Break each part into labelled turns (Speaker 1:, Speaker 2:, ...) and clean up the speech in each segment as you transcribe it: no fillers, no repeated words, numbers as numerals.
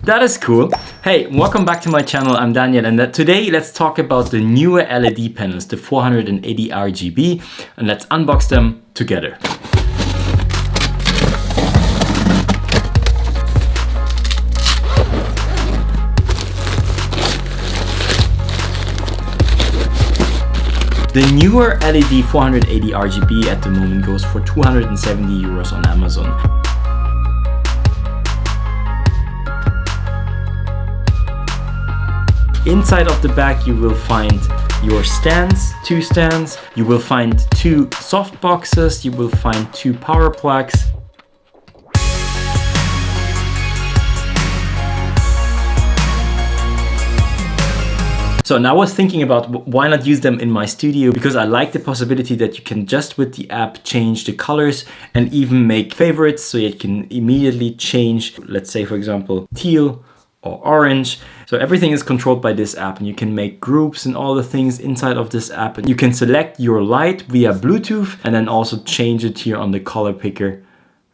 Speaker 1: That is cool. Hey, welcome back to my channel. I'm Daniel, and today let's talk about the newer LED panels, the 480 RGB, and let's unbox them together. The Neewer LED 480 RGB at the moment goes for 270 euros on Amazon. Inside of the back you will find your stands, 2 stands, you will find 2 softboxes, you will find 2 power plugs. So now I was thinking about why not use them in my studio, because I like the possibility that you can just with the app change the colors and even make favorites, so you can immediately change, let's say for example, teal or orange. So everything is controlled by this app, and you can make groups and all the things inside of this app. And you can select your light via Bluetooth and then also change it here on the color picker.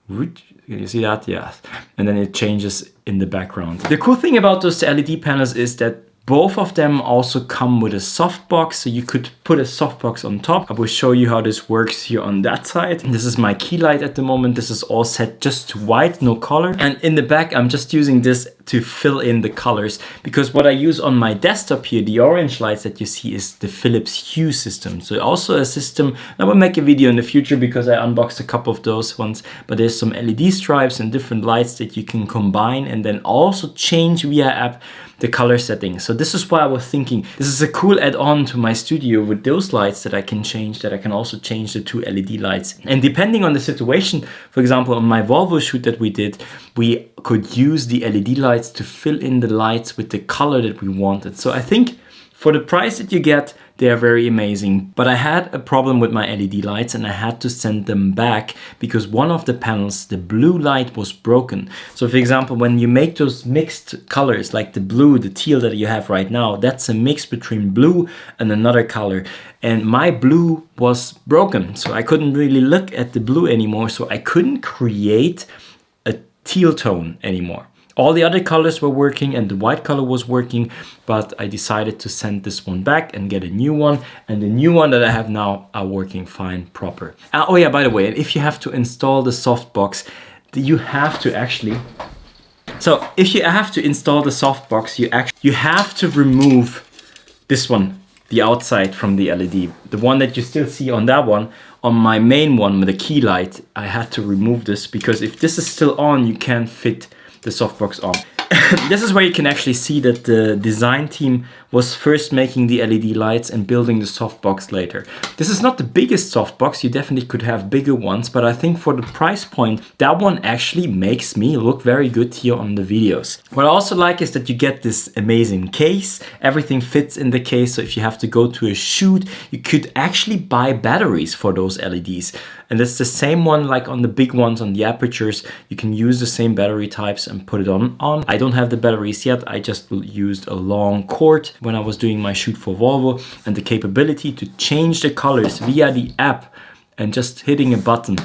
Speaker 1: Can you see that? Yes. And then it changes in the background. The cool thing about those LED panels is that both of them also come with a softbox, so you could put a softbox on top. I will show you how this works here on that side. This is my key light at the moment. This is all set just to white, no color. And in the back, I'm just using this to fill in the colors, because what I use on my desktop here, the orange lights that you see, is the Philips Hue system. So also a system, I will make a video in the future because I unboxed a couple of those ones, but there's some LED stripes and different lights that you can combine and then also change via app the color settings. So this is why I was thinking this is a cool add-on to my studio with those lights that I can change, that I can also change the 2 LED lights. And depending on the situation, for example, on my Volvo shoot that we did, we could use the LED lights to fill in the lights with the color that we wanted. So I think for the price that you get, they are very amazing. But I had a problem with my LED lights and I had to send them back because one of the panels, the blue light, was broken. So for example, when you make those mixed colors like the blue, the teal that you have right now, that's a mix between blue and another color. And my blue was broken, so I couldn't really look at the blue anymore. So I couldn't create a teal tone anymore. All the other colors were working and the white color was working, but I decided to send this one back and get a new one. And the new one that I have now are working fine, proper. Oh yeah, by the way, if you have to install the softbox, you have to actually... So if you have to install the softbox, you have to remove this one, the outside from the LED. The one that you still see on that one. On my main one with the key light, I had to remove this because if this is still on, you can't fit the softbox on. This is where you can actually see that the design team was first making the LED lights and building the softbox later. This is not the biggest softbox, you definitely could have bigger ones, but I think for the price point, that one actually makes me look very good here on the videos. What I also like is that you get this amazing case. Everything fits in the case, so if you have to go to a shoot, you could actually buy batteries for those LEDs. And it's the same one like on the big ones, on the apertures. You can use the same battery types and put it on. I don't have the batteries yet, I just used a long cord when I was doing my shoot for Volvo, and the capability to change the colors via the app and just hitting a button,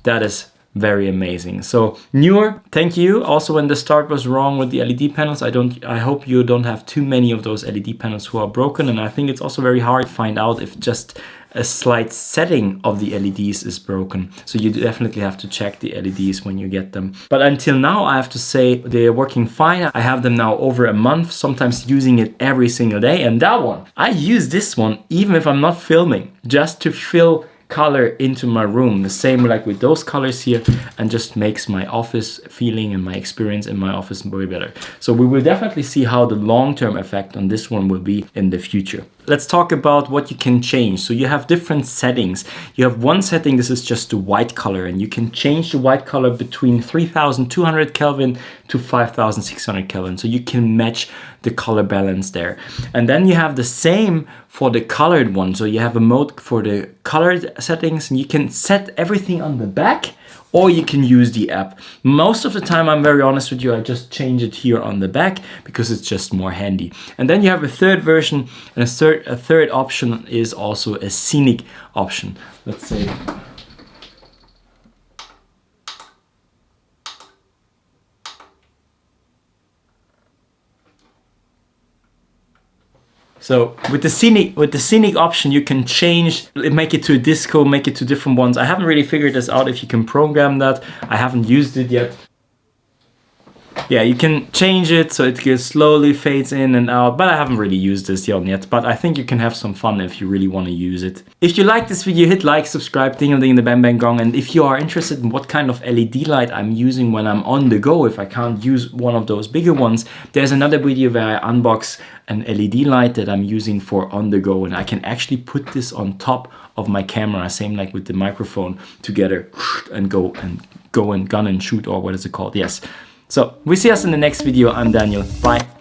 Speaker 1: that is very amazing. So Neewer, thank you. Also, when the start was wrong with the LED panels, I hope you don't have too many of those LED panels who are broken. And I think it's also very hard to find out if just a slight setting of the LEDs is broken. So you definitely have to check the LEDs when you get them. But until now, I have to say they're working fine. I have them now over a month, sometimes using it every single day. And that one, I use this one even if I'm not filming, just to fill color into my room, the same like with those colors here, and just makes my office feeling and my experience in my office way better. So we will definitely see how the long-term effect on this one will be in the future. Let's talk about what you can change. So you have different settings. You have one setting, this is just the white color, and you can change the white color between 3200 Kelvin to 5600 Kelvin. So you can match the color balance there. And then you have the same for the colored one. So you have a mode for the colored settings, and you can set everything on the back, or you can use the app. Most of the time, I'm very honest with you, I just change it here on the back because it's just more handy. And then you have a third version, and a third option is also a scenic option. Let's say, So with the scenic option, you can change, make it to a disco, make it to different ones. I haven't really figured this out if you can program that. I haven't used it yet. Yeah, you can change it so it slowly fades in and out, but I haven't really used this yet. But I think you can have some fun if you really want to use it. If you like this video, hit like, subscribe, ding-a-ding the bang bang gong. And if you are interested in what kind of LED light I'm using when I'm on the go, if I can't use one of those bigger ones, there's another video where I unbox an LED light that I'm using for on the go, and I can actually put this on top of my camera, same like with the microphone, together and go and gun and shoot, or what is it called? Yes. So we see us in the next video. I'm Daniel. Bye.